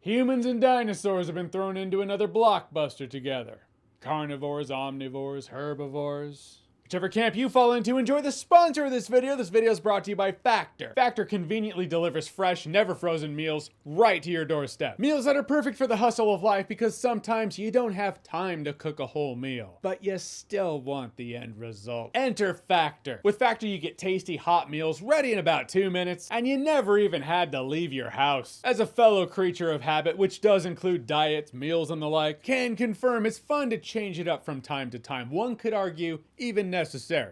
Humans and dinosaurs have been thrown into another blockbuster together. Carnivores, omnivores, herbivores. Whichever camp you fall into, enjoy the sponsor of this video. This video is brought to you by Factor. Factor conveniently delivers fresh, never frozen meals right to your doorstep. Meals that are perfect for the hustle of life because sometimes you don't have time to cook a whole meal, but you still want the end result. Enter Factor. With Factor, you get tasty hot meals ready in about 2 minutes, and you never even had to leave your house. As a fellow creature of habit, which does include diets, meals, and the like, can confirm it's fun to change it up from time to time. One could argue even necessary.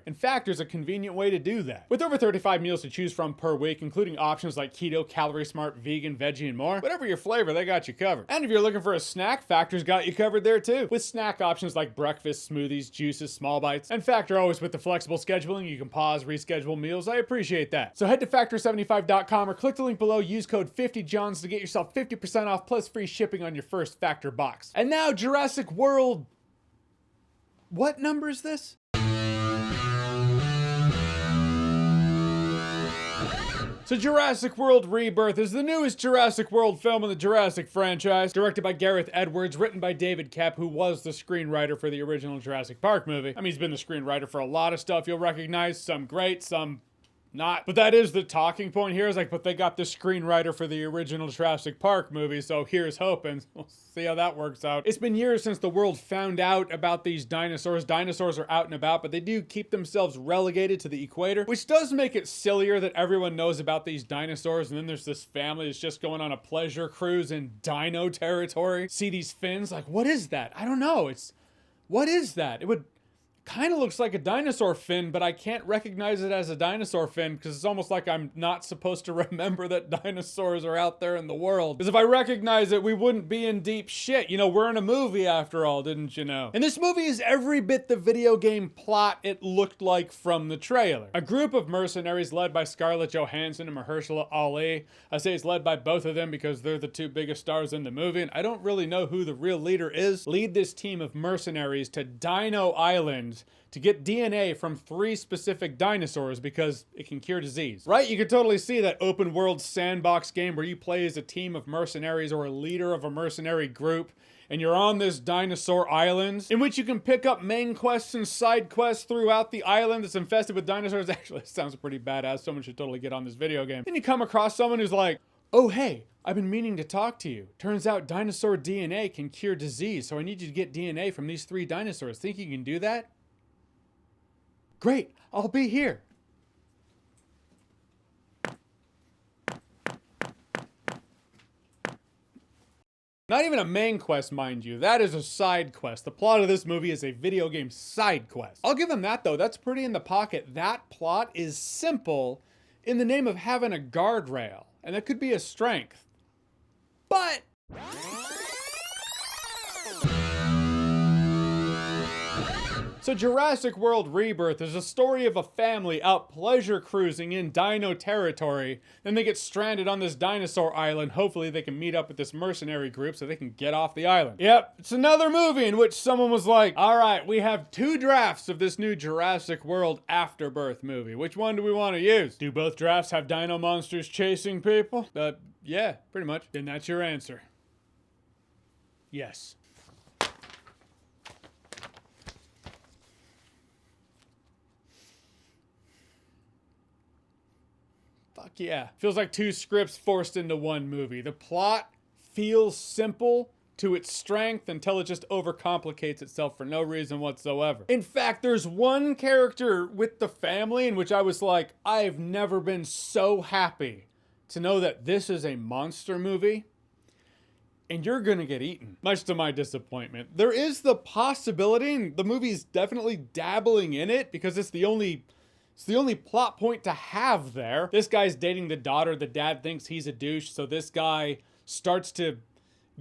And Factor's a convenient way to do that. With over 35 meals to choose from per week, including options like keto, calorie smart, vegan, veggie, and more, whatever your flavor, they got you covered. And if you're looking for a snack, Factor's got you covered there too. With snack options like breakfast, smoothies, juices, small bites, and Factor always with the flexible scheduling, you can pause, reschedule meals. I appreciate that. So head to factor75.com or click the link below, use code 50JOHNS to get yourself 50% off plus free shipping on your first Factor box. And now Jurassic World. What number is this? So Jurassic World Rebirth is the newest Jurassic World film in the Jurassic franchise, directed by Gareth Edwards, written by David Koepp, who was the screenwriter for the original Jurassic Park movie. I mean, he's been the screenwriter for a lot of stuff you'll recognize, some great, some not. But that is the talking point here, is like, but they got the screenwriter for the original Jurassic Park movie, so here's hoping. We'll see how that works out. It's been years since the world found out about these dinosaurs. Dinosaurs are out and about, but they do keep themselves relegated to the equator, which does make it sillier that everyone knows about these dinosaurs, and then there's this family that's just going on a pleasure cruise in dino territory. See these fins? Like, what is that? I don't know. What is that? It would kind of looks like a dinosaur fin, but I can't recognize it as a dinosaur fin because it's almost like I'm not supposed to remember that dinosaurs are out there in the world. Because if I recognize it, we wouldn't be in deep shit. You know, we're in a movie after all, didn't you know? And this movie is every bit the video game plot it looked like from the trailer. A group of mercenaries led by Scarlett Johansson and Mahershala Ali. I say it's led by both of them because they're the two biggest stars in the movie, and I don't really know who the real leader is. Lead this team of mercenaries to Dino Island to get DNA from 3 specific dinosaurs because it can cure disease. Right? You could totally see that open world sandbox game where you play as a team of mercenaries or a leader of a mercenary group, and you're on this dinosaur island in which you can pick up main quests and side quests throughout the island that's infested with dinosaurs. Actually, it sounds pretty badass. Someone should totally get on this video game. Then you come across someone who's like, oh hey, I've been meaning to talk to you. Turns out dinosaur DNA can cure disease, so I need you to get DNA from these 3 dinosaurs. Think you can do that? Great, I'll be here. Not even a main quest, mind you. That is a side quest. The plot of this movie is a video game side quest. I'll give them that though. That's pretty in the pocket. That plot is simple in the name of having a guardrail, and that could be a strength. But so Jurassic World Rebirth is a story of a family out pleasure cruising in dino territory. Then they get stranded on this dinosaur island. Hopefully they can meet up with this mercenary group so they can get off the island. Yep, it's another movie in which someone was like, all right, we have 2 drafts of this new Jurassic World Afterbirth movie. Which one do we want to use? Do both drafts have dino monsters chasing people? Yeah, pretty much. Then that's your answer. Yes. Fuck yeah. Feels like 2 scripts forced into one movie. The plot feels simple to its strength until it just overcomplicates itself for no reason whatsoever. In fact, there's one character with the family in which I was like, I've never been so happy to know that this is a monster movie and you're gonna get eaten. Much to my disappointment. There is the possibility, and the movie's definitely dabbling in it because it's the only plot point to have there. This guy's dating the daughter. The dad thinks he's a douche, so this guy starts to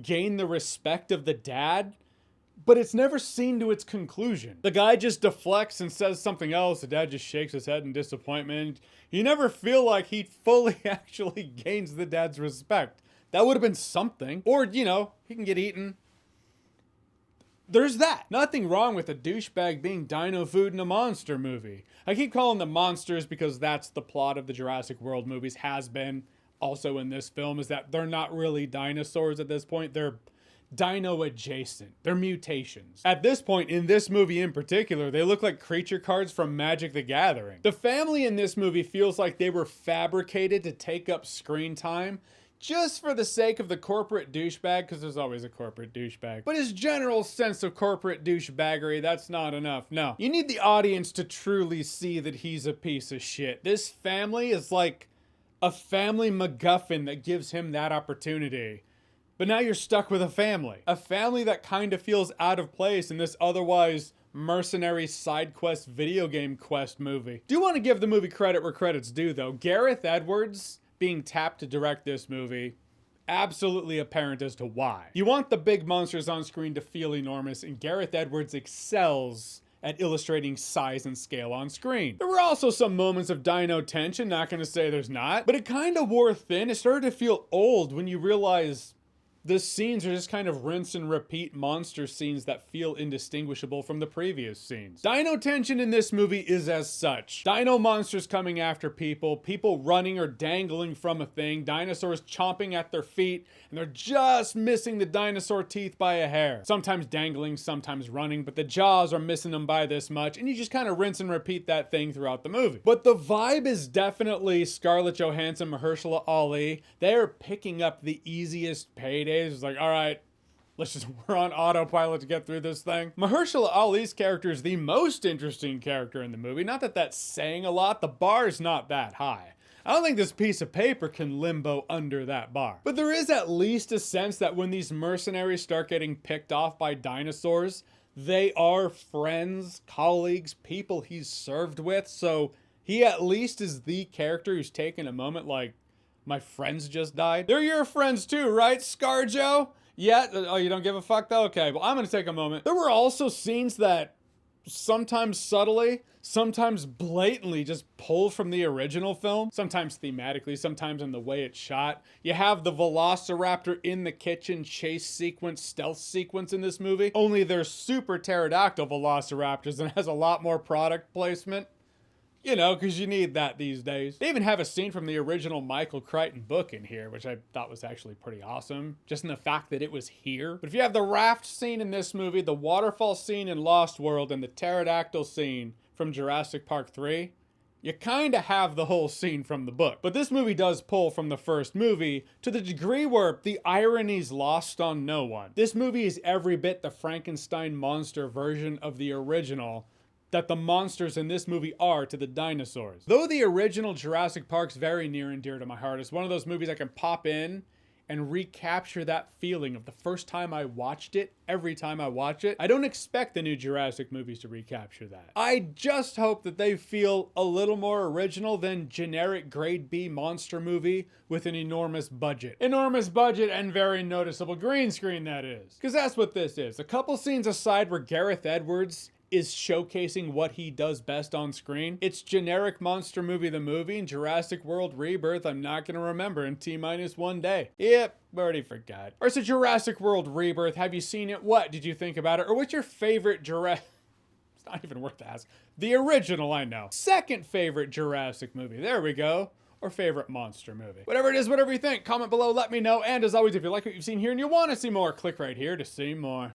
gain the respect of the dad, but it's never seen to its conclusion. The guy just deflects and says something else. The dad just shakes his head in disappointment. You never feel like he fully actually gains the dad's respect. That would have been something. Or, you know, he can get eaten. There's that. Nothing wrong with a douchebag being dino food in a monster movie. I keep calling them monsters because that's the plot of the Jurassic World movies, has been. also in this film is that they're not really dinosaurs at this point. They're dino adjacent. They're mutations. At this point, in this movie in particular, they look like creature cards from Magic the Gathering. The family in this movie feels like they were fabricated to take up screen time just for the sake of the corporate douchebag, because there's always a corporate douchebag. But his general sense of corporate douchebaggery, that's not enough. No. You need the audience to truly see that he's a piece of shit. This family is like a family MacGuffin that gives him that opportunity. But now you're stuck with a family that kind of feels out of place in this otherwise mercenary side quest video game quest movie. Do want to give the movie credit where credit's due though. Gareth Edwards being tapped to direct this movie, absolutely apparent as to why. You want the big monsters on screen to feel enormous, and Gareth Edwards excels at illustrating size and scale on screen. There were also some moments of dino tension, not gonna say there's not, but it kind of wore thin. It started to feel old when you realize the scenes are just kind of rinse and repeat monster scenes that feel indistinguishable from the previous scenes. Dino tension in this movie is as such. Dino monsters coming after people running or dangling from a thing, dinosaurs chomping at their feet, and they're just missing the dinosaur teeth by a hair. Sometimes dangling, sometimes running, but the jaws are missing them by this much, and you just kind of rinse and repeat that thing throughout the movie. But the vibe is definitely Scarlett Johansson, Mahershala Ali. They're picking up the easiest paydays. It's like, all right, we're on autopilot to get through this thing. Mahershala Ali's character is the most interesting character in the movie. Not that that's saying a lot. The bar's not that high. I don't think this piece of paper can limbo under that bar. But there is at least a sense that when these mercenaries start getting picked off by dinosaurs, they are friends, colleagues, people he's served with. So he at least is the character who's taken a moment like, my friends just died. They're your friends too, right, ScarJo? Yeah, oh, you don't give a fuck though? Okay, well, I'm gonna take a moment. There were also scenes that sometimes subtly, sometimes blatantly just pull from the original film. Sometimes thematically, sometimes in the way it's shot. You have the Velociraptor in the kitchen chase sequence, stealth sequence in this movie. Only they're super pterodactyl Velociraptors and has a lot more product placement. You know, because you need that these days. They even have a scene from the original Michael Crichton book in here, which I thought was actually pretty awesome, just in the fact that it was here. But if you have the raft scene in this movie, the waterfall scene in Lost World, and the pterodactyl scene from Jurassic Park 3, you kind of have the whole scene from the book. But this movie does pull from the first movie to the degree where the irony's lost on no one. This movie is every bit the Frankenstein monster version of the original that the monsters in this movie are to the dinosaurs. Though the original Jurassic Park's very near and dear to my heart, it's one of those movies I can pop in and recapture that feeling of the first time I watched it, every time I watch it. I don't expect the new Jurassic movies to recapture that. I just hope that they feel a little more original than generic grade B monster movie with an enormous budget. Enormous budget and very noticeable green screen, that is. Because that's what this is. A couple scenes aside where Gareth Edwards is showcasing what he does best on screen. It's generic monster movie the movie and Jurassic World Rebirth I'm not gonna remember in T-1 day. Yep, already forgot. Or so Jurassic World Rebirth, have you seen it? What did you think about it? Or what's your favorite Jurassic... It's not even worth to ask. The original, I know. Second favorite Jurassic movie, there we go. Or favorite monster movie. Whatever it is, whatever you think, comment below, let me know. And as always, if you like what you've seen here and you want to see more, click right here to see more.